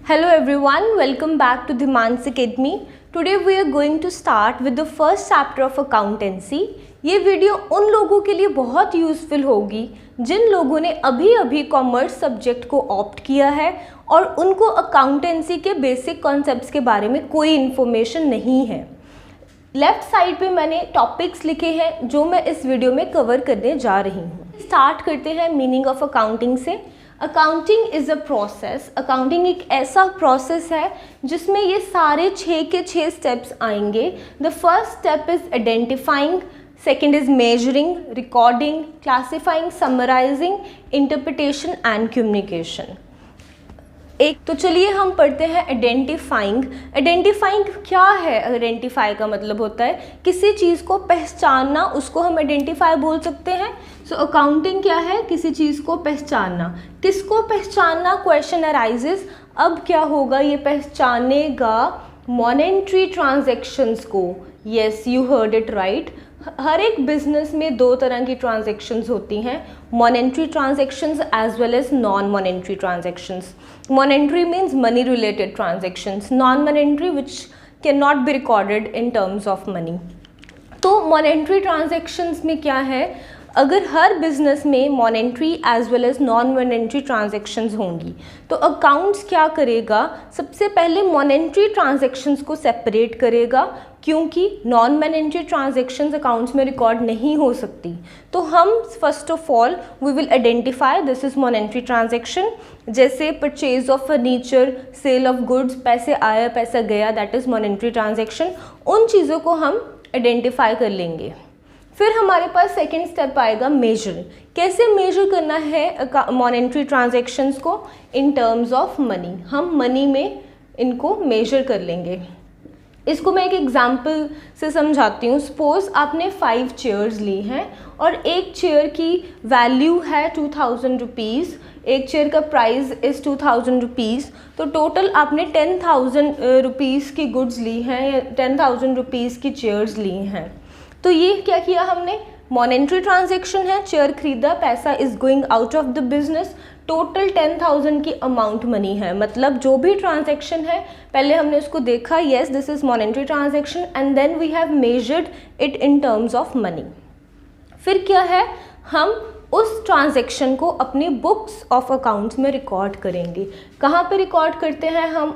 Hello everyone, welcome back to the Mans Academy. Today we are going to start with the first chapter of accountancy. ये video उन लोगों के लिए बहुत useful होगी जिन लोगों ने अभी कॉमर्स सब्जेक्ट को ऑप्ट किया है और उनको अकाउंटेंसी के बेसिक कॉन्सेप्ट्स के बारे में कोई इन्फॉर्मेशन नहीं है। लेफ्ट साइड पे मैंने टॉपिक्स लिखे हैं जो मैं इस वीडियो में कवर करने जा रही हूँ। स्टार्ट करते हैं मीनिंग ऑफ अकाउंटिंग से। Accounting is a process. Accounting एक ऐसा प्रोसेस है जिसमें ये सारे 6 के 6 स्टेप्स आएंगे। The first step is identifying, second is measuring, recording, classifying, summarising, interpretation and communication. तो चलिए हम पढ़ते हैं आइडेंटिफाइंग। आइडेंटिफाइंग क्या है? आइडेंटिफाई का मतलब होता है किसी चीज़ को पहचानना, उसको हम आइडेंटिफाई बोल सकते हैं। सो अकाउंटिंग क्या है? किसी चीज़ को पहचानना। किसको पहचानना? Question arises. अब क्या होगा? ये पहचानेगा मॉनेटरी ट्रांजैक्शंस को। Yes, you heard it right. हर एक बिजनेस में 2 तरह की ट्रांजैक्शंस होती हैं, monetary transactions as well as non monetary transactions. Monetary means money related transactions, non monetary which can not be recorded in terms of money. तो monetary transactions में क्या है? अगर हर बिजनेस में monetary as well as non monetary transactions होंगी तो accounts क्या करेगा? सबसे पहले मॉनेटरी ट्रांजैक्शंस को सेपरेट करेगा, क्योंकि नॉन मॉनेटरी ट्रांजैक्शंस अकाउंट्स में रिकॉर्ड नहीं हो सकती। तो हम first of all we will identify this is monetary transaction. जैसे purchase of furniture, sale of goods, पैसे आया पैसा गया, दैट इज मॉनेटरी ट्रांजैक्शन। उन चीज़ों को हम आइडेंटिफाई कर लेंगे। फिर हमारे पास सेकेंड स्टेप आएगा मेजर। कैसे मेजर करना है मॉनेटरी ट्रांजैक्शंस को? इन टर्म्स ऑफ मनी। हम मनी में इनको मेजर कर लेंगे। इसको मैं एक एग्जांपल से समझाती हूँ। सपोज आपने 5 चेयर्स ली हैं और एक चेयर की वैल्यू है 2000 रुपीज़, एक चेयर का प्राइस इज़ 2000 रुपीज़। तो टोटल आपने 10,000 रुपीज़ की गुड्स ली हैं या 10,000 रुपीज़ की चेयर्स ली हैं। तो ये क्या किया हमने? मॉनेटरी ट्रांजैक्शन है, चेयर खरीदा, पैसा is going out of the business, total 10,000 की अमाउंट मनी है। मतलब जो भी ट्रांजैक्शन है पहले हमने उसको देखा, yes this is monetary transaction, and then we have measured it in terms of money. फिर क्या है? हम उस ट्रांजैक्शन को अपनी बुक्स ऑफ अकाउंट्स में रिकॉर्ड करेंगे। कहाँ पे रिकॉर्ड करते हैं हम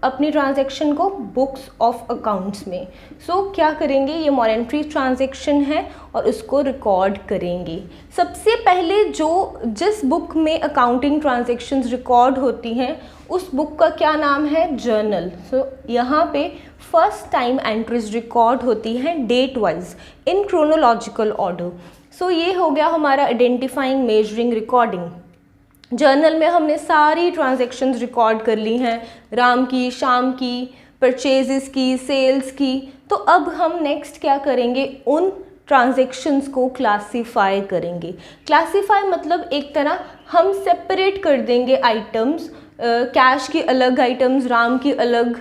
अपनी ट्रांजैक्शन को? बुक्स ऑफ अकाउंट्स में। सो क्या करेंगे? ये मॉनेटरी ट्रांजैक्शन है और उसको रिकॉर्ड करेंगे। सबसे पहले जिस बुक में अकाउंटिंग ट्रांजैक्शंस रिकॉर्ड होती हैं उस बुक का क्या नाम है? जर्नल। सो यहाँ पे फर्स्ट टाइम एंट्रीज रिकॉर्ड होती हैं date wise in chronological order. So ये हो गया हमारा आइडेंटिफाइंग, मेजरिंग, रिकॉर्डिंग। जर्नल में हमने सारी ट्रांजैक्शंस रिकॉर्ड कर ली हैं, राम की, शाम की, परचेजेस की, सेल्स की। तो अब हम नेक्स्ट क्या करेंगे? उन ट्रांजैक्शंस को क्लासीफाई करेंगे। क्लासीफाई मतलब एक तरह हम सेपरेट कर देंगे आइटम्स, कैश की अलग आइटम्स, राम की अलग,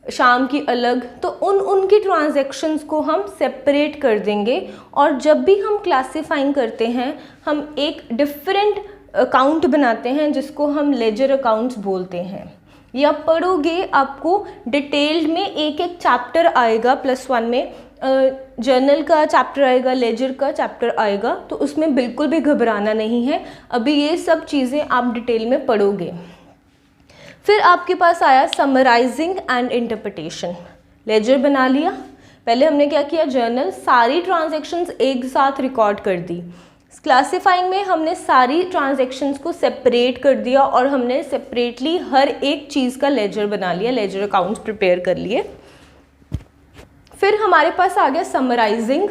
शाम की अलग। तो उनकी ट्रांजैक्शंस को हम सेपरेट कर देंगे। और जब भी हम क्लासीफाइंग करते हैं हम एक डिफरेंट अकाउंट बनाते हैं जिसको हम लेजर अकाउंट्स बोलते हैं। या पढ़ोगे आपको डिटेल्ड में एक चैप्टर आएगा +1 में, जर्नल का चैप्टर आएगा, लेजर का चैप्टर आएगा, तो उसमें बिल्कुल भी घबराना नहीं है। अभी ये सब चीज़ें आप डिटेल में पढ़ोगे। फिर आपके पास आया समराइजिंग एंड इंटरप्रिटेशन। लेजर बना लिया। पहले हमने क्या किया? जर्नल, सारी ट्रांजैक्शंस एक साथ रिकॉर्ड कर दी। क्लासिफाइंग में हमने सारी ट्रांजैक्शंस को सेपरेट कर दिया और हमने सेपरेटली हर एक चीज़ का लेजर बना लिया, लेजर अकाउंट्स प्रिपेयर कर लिए। फिर हमारे पास आ गया समराइजिंग।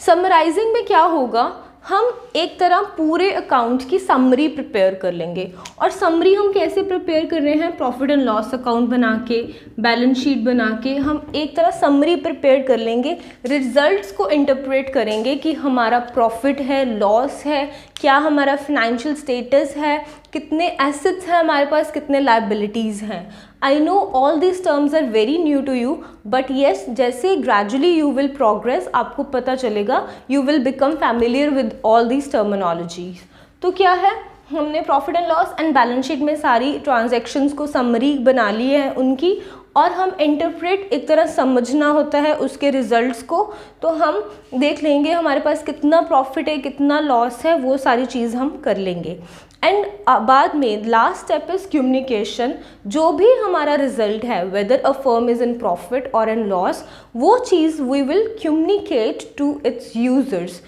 समराइजिंग में क्या होगा? हम एक तरह पूरे अकाउंट की समरी प्रिपेयर कर लेंगे। और समरी हम कैसे प्रिपेयर कर रहे हैं? प्रॉफिट एंड लॉस अकाउंट बना के, बैलेंस शीट बना के हम एक तरह समरी प्रिपेयर कर लेंगे। रिजल्ट्स को इंटरप्रेट करेंगे कि हमारा प्रॉफिट है, लॉस है, क्या हमारा फाइनेंशियल स्टेटस है, कितने एसेट्स हैं हमारे पास, कितने लायबिलिटीज़ हैं। I know all this terms are very new to you, but yes जैसे ग्रेजुअली यू विल प्रोग्रेस आपको पता चलेगा, you will become familiar with all this terminologies. तो क्या है? हमने profit and loss and balance sheet में सारी ट्रांजैक्शंस को समरी बना ली है उनकी, और हम इंटरप्रेट एक तरह समझना होता है उसके रिजल्ट्स को। तो हम देख लेंगे हमारे पास कितना प्रॉफिट है, कितना लॉस है, वो सारी चीज़ हम कर लेंगे। एंड बाद में लास्ट स्टेप इज कम्युनिकेशन। जो भी हमारा रिजल्ट है, whether a firm is in profit और इन लॉस, वो चीज़ we will communicate to its users.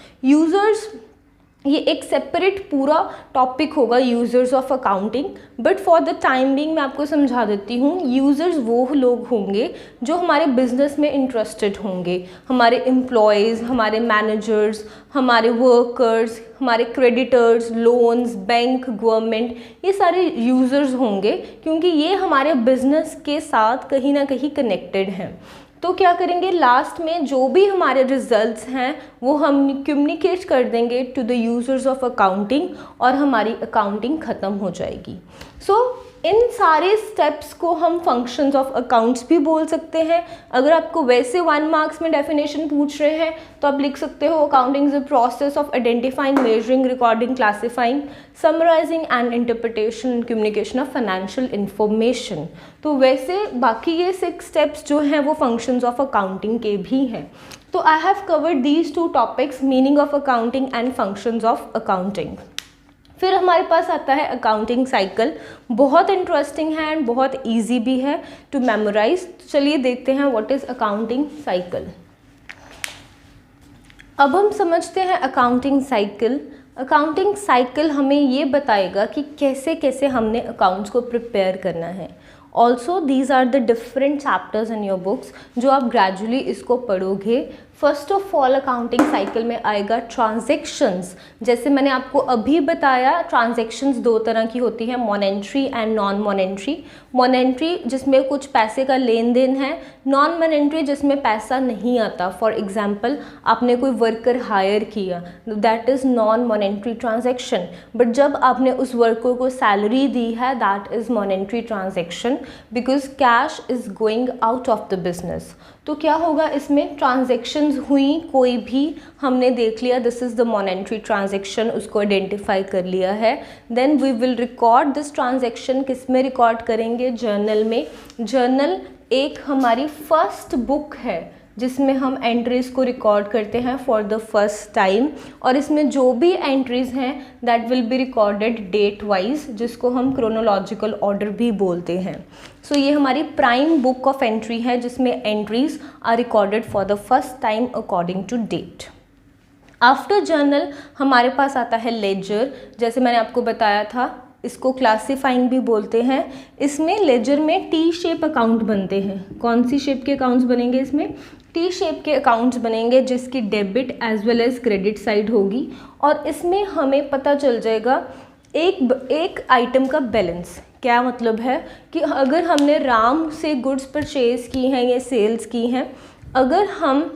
ये एक सेपरेट पूरा टॉपिक होगा users of accounting, but for the time being मैं आपको समझा देती हूँ। यूज़र्स वो लोग होंगे जो हमारे बिजनेस में इंटरेस्टेड होंगे, हमारे एम्प्लॉयज़, हमारे मैनेजर्स, हमारे वर्कर्स, हमारे क्रेडिटर्स, लोन्स, बैंक, गवर्नमेंट, ये सारे यूज़र्स होंगे, क्योंकि ये हमारे बिजनेस के साथ कहीं ना कहीं कनेक्टेड हैं। तो क्या करेंगे, लास्ट में जो भी हमारे रिजल्ट्स हैं वो हम कम्युनिकेट कर देंगे to the users of accounting, और हमारी अकाउंटिंग ख़त्म हो जाएगी। सो इन सारे स्टेप्स को हम फंक्शंस ऑफ अकाउंट्स भी बोल सकते हैं। अगर आपको वैसे 1 मार्क्स में डेफिनेशन पूछ रहे हैं तो आप लिख सकते हो accounting is a process of identifying, measuring, recording, classifying, summarising and interpretation and communication of financial information. तो वैसे बाकी ये 6 स्टेप्स जो हैं वो फंक्शंस ऑफ अकाउंटिंग के भी हैं। तो I have covered these 2 topics, meaning of accounting and functions of accounting. फिर हमारे पास आता है अकाउंटिंग साइकिल। बहुत इंटरेस्टिंग है एंड बहुत इजी भी है टू मेमोराइज। चलिए देखते हैं व्हाट इज़ अकाउंटिंग साइकिल। अब हम समझते हैं अकाउंटिंग साइकिल। अकाउंटिंग साइकिल हमें ये बताएगा कि कैसे कैसे हमने अकाउंट्स को प्रिपेयर करना है। Also these are the different chapters in your books जो आप ग्रेजुअली इसको पढ़ोगे। First of all accounting cycle में आएगा ट्रांजैक्शंस। जैसे मैंने आपको अभी बताया, ट्रांजैक्शंस 2 तरह की होती हैं, monetary and non monetary. Monetary जिसमें कुछ पैसे का लेन देन है, नॉन मॉनेटरी जिसमें पैसा नहीं आता। फॉर एग्जांपल आपने कोई वर्कर हायर किया, that is non monetary transaction. But जब आपने उस वर्कर को सैलरी दी है, that is monetary transaction, because cash is going out of the business. तो क्या होगा, इसमें ट्रांजैक्शंस हुई कोई भी, हमने देख लिया this is the monetary transaction, उसको आइडेंटिफाई कर लिया है। Then we will record this transaction. किस में रिकॉर्ड करेंगे? जर्नल में। जर्नल एक हमारी फर्स्ट बुक है जिसमें हम एंट्रीज़ को रिकॉर्ड करते हैं फॉर द फर्स्ट टाइम, और इसमें जो भी एंट्रीज़ हैं that will be recorded date wise, जिसको हम क्रोनोलॉजिकल ऑर्डर भी बोलते हैं। सो ये हमारी प्राइम बुक ऑफ एंट्री है जिसमें entries are recorded for the first time according to date. After journal हमारे पास आता है लेजर। जैसे मैंने आपको बताया था, इसको क्लासीफाइंग भी बोलते हैं। इसमें लेजर में टी शेप अकाउंट बनते हैं। कौन सी शेप के अकाउंट्स बनेंगे? इसमें टी शेप के अकाउंट्स बनेंगे जिसकी debit as well as credit side होगी, और इसमें हमें पता चल जाएगा एक आइटम का बैलेंस। क्या मतलब है कि अगर हमने राम से गुड्स परचेज़ की हैं या सेल्स की हैं, अगर हम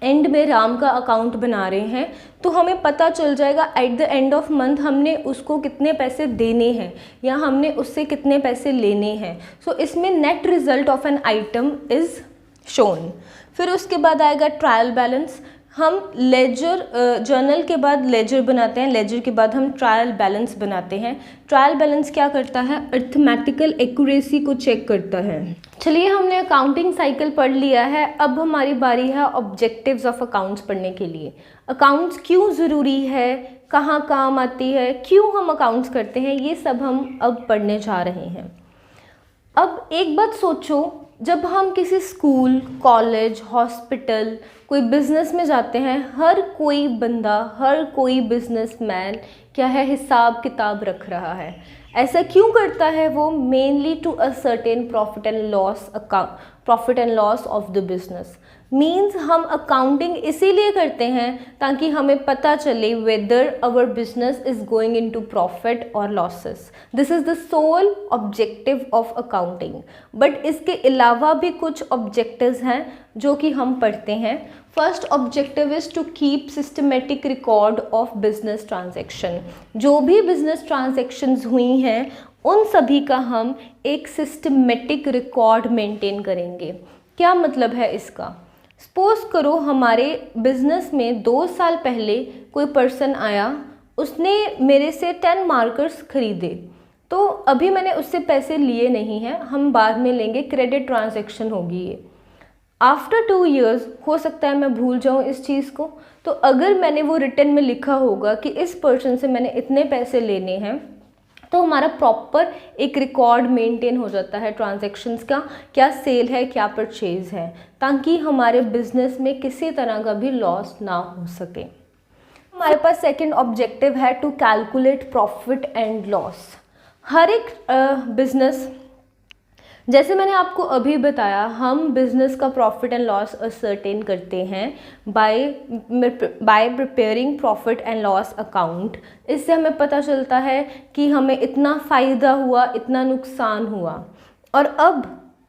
एंड में राम का अकाउंट बना रहे हैं तो हमें पता चल जाएगा at the end of month हमने उसको कितने पैसे देने हैं या हमने उससे कितने पैसे लेने हैं। सो इसमें net result of an item is shown. फिर उसके बाद आएगा ट्रायल बैलेंस। हम लेजर जर्नल के बाद लेजर बनाते हैं, लेजर के बाद हम ट्रायल बैलेंस बनाते हैं। ट्रायल बैलेंस क्या करता है? अर्थमेटिकल एक्यूरेसी को चेक करता है। चलिए, हमने अकाउंटिंग साइकिल पढ़ लिया है। अब हमारी बारी है ऑब्जेक्टिव्स ऑफ अकाउंट्स पढ़ने के लिए। अकाउंट्स क्यों ज़रूरी है, कहाँ काम आती है, क्यों हम अकाउंट्स करते हैं, ये सब हम अब पढ़ने जा रहे हैं। अब एक बात सोचो, जब हम किसी स्कूल, कॉलेज, हॉस्पिटल, कोई बिज़नेस में जाते हैं, हर कोई बंदा, हर कोई बिजनेसमैन क्या है, हिसाब किताब रख रहा है। ऐसा क्यों करता है वो? Mainly to a certain profit and loss of the business. Means हम अकाउंटिंग इसीलिए करते हैं ताकि हमें पता चले whether our business is going into profit और losses. This is the sole objective of accounting. But इसके अलावा भी कुछ ऑब्जेक्टिव्स हैं जो कि हम पढ़ते हैं। First objective is to keep systematic record of business transaction. जो भी बिजनेस ट्रांजेक्शन्स हुई हैं उन सभी का हम एक सिस्टमेटिक रिकॉर्ड मेंटेन करेंगे। क्या मतलब है इसका? सपोज करो हमारे बिजनेस में 2 साल पहले कोई पर्सन आया, उसने मेरे से 10 मार्कर्स खरीदे, तो अभी मैंने उससे पैसे लिए नहीं हैं, हम बाद में लेंगे, क्रेडिट ट्रांजैक्शन होगी ये। आफ्टर 2 ईयर्स हो सकता है मैं भूल जाऊँ इस चीज़ को, तो अगर मैंने वो रिटर्न में लिखा होगा कि इस पर्सन से मैंने इतने पैसे लेने हैं, तो हमारा प्रॉपर एक रिकॉर्ड मेंटेन हो जाता है ट्रांजैक्शंस का, क्या सेल है क्या परचेज है, ताकि हमारे बिजनेस में किसी तरह का भी लॉस ना हो सके। हमारे पास सेकंड ऑब्जेक्टिव है to calculate profit and loss. हर एक बिजनेस, जैसे मैंने आपको अभी बताया, हम बिज़नेस का प्रॉफिट एंड लॉस असर्टेन करते हैं bye preparing profit and loss account. इससे हमें पता चलता है कि हमें इतना फ़ायदा हुआ, इतना नुकसान हुआ, और अब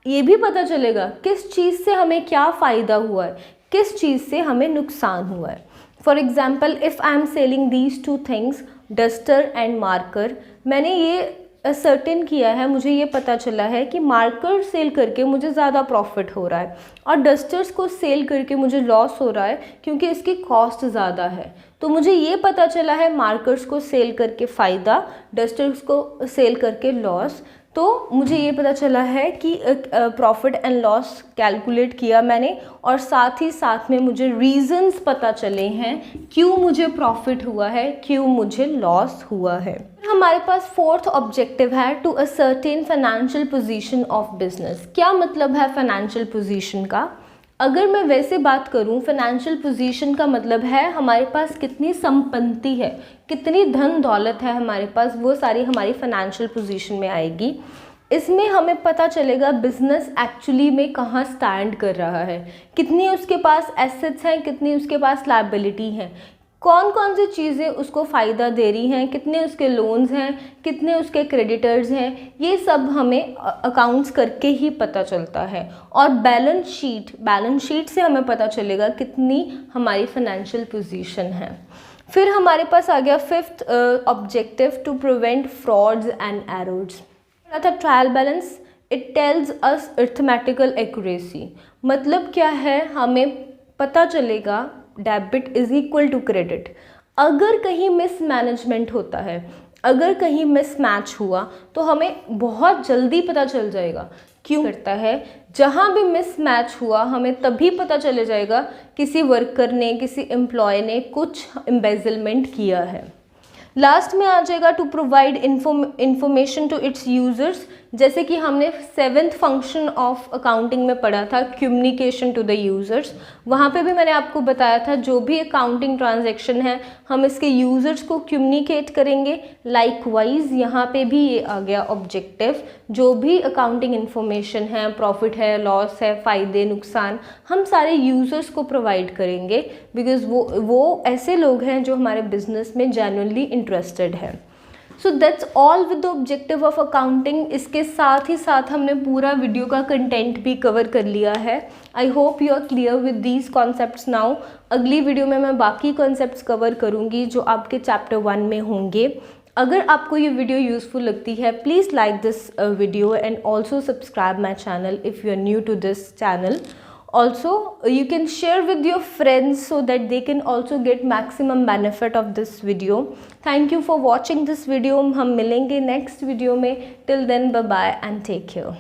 ये भी पता चलेगा किस चीज़ से हमें क्या फ़ायदा हुआ है, किस चीज़ से हमें नुकसान हुआ है। For example, if I am selling these 2 things, duster and marker, मैंने ये सर्टेन किया है, मुझे ये पता चला है कि मार्कर सेल करके मुझे ज़्यादा प्रॉफिट हो रहा है और डस्टर्स को सेल करके मुझे लॉस हो रहा है क्योंकि इसकी कॉस्ट ज़्यादा है। तो मुझे ये पता चला है मार्कर्स को सेल करके फ़ायदा, डस्टर्स को सेल करके लॉस। तो मुझे ये पता चला है कि प्रॉफिट एंड लॉस कैलकुलेट किया मैंने, और साथ ही साथ में मुझे रीजंस पता चले हैं क्यों मुझे प्रॉफिट हुआ है, क्यों मुझे लॉस हुआ है। हमारे पास फोर्थ ऑब्जेक्टिव है to ascertain financial position of business. क्या मतलब है फाइनेंशियल पोजीशन का? अगर मैं वैसे बात करूं, फाइनेंशियल पोजीशन का मतलब है हमारे पास कितनी संपत्ति है, कितनी धन दौलत है हमारे पास, वो सारी हमारी फाइनेंशियल पोजीशन में आएगी। इसमें हमें पता चलेगा बिजनेस एक्चुअली में कहाँ स्टैंड कर रहा है, कितनी उसके पास एसेट्स हैं, कितनी उसके पास लायबिलिटी हैं, कौन कौन सी चीज़ें उसको फ़ायदा दे रही हैं, कितने उसके लोन्स हैं, कितने उसके क्रेडिटर्स हैं, ये सब हमें अकाउंट्स करके ही पता चलता है। और बैलेंस शीट से हमें पता चलेगा कितनी हमारी फाइनेंशियल पोजीशन है। फिर हमारे पास आ गया fifth objective to prevent frauds and errors. था trial balance, it tells us arithmetical accuracy. मतलब क्या है, हमें पता चलेगा debit is equal to credit. अगर कहीं मिसमैनेजमेंट होता है, अगर कहीं मिसमैच हुआ, तो हमें बहुत जल्दी पता चल जाएगा। क्यों करता है, जहाँ भी मिसमैच हुआ हमें तभी पता चले जाएगा किसी वर्कर ने, किसी एम्प्लॉय ने कुछ एम्बेजलमेंट किया है। लास्ट में आ जाएगा to provide information to its users. जैसे कि हमने 7th फंक्शन ऑफ अकाउंटिंग में पढ़ा था, कम्युनिकेशन टू द यूज़र्स। वहाँ पे भी मैंने आपको बताया था जो भी अकाउंटिंग ट्रांजैक्शन है हम इसके यूज़र्स को कम्युनिकेट करेंगे। लाइकवाइज यहाँ पे भी ये आ गया ऑब्जेक्टिव, जो भी अकाउंटिंग इन्फॉर्मेशन है, प्रॉफिट है, लॉस है, फ़ायदे नुकसान, हम सारे यूज़र्स को प्रोवाइड करेंगे, बिकॉज़ वो ऐसे लोग हैं जो हमारे बिजनेस में जेन्युइनली इंटरेस्टेड है। So that's all with the objective of accounting. इसके साथ ही साथ हमने पूरा वीडियो का कंटेंट भी कवर कर लिया है। I hope you are clear with these concepts now. अगली वीडियो में मैं बाकी कॉन्सेप्ट्स कवर करूँगी जो आपके चैप्टर 1 में होंगे। अगर आपको ये वीडियो यूज़फुल लगती है, please like this video and also subscribe my channel if you are new to this channel. Also, you can share with your friends so that they can also get maximum benefit of this video. Thank you for watching this video. हम मिलेंगे next video में. Till then, bye bye and take care.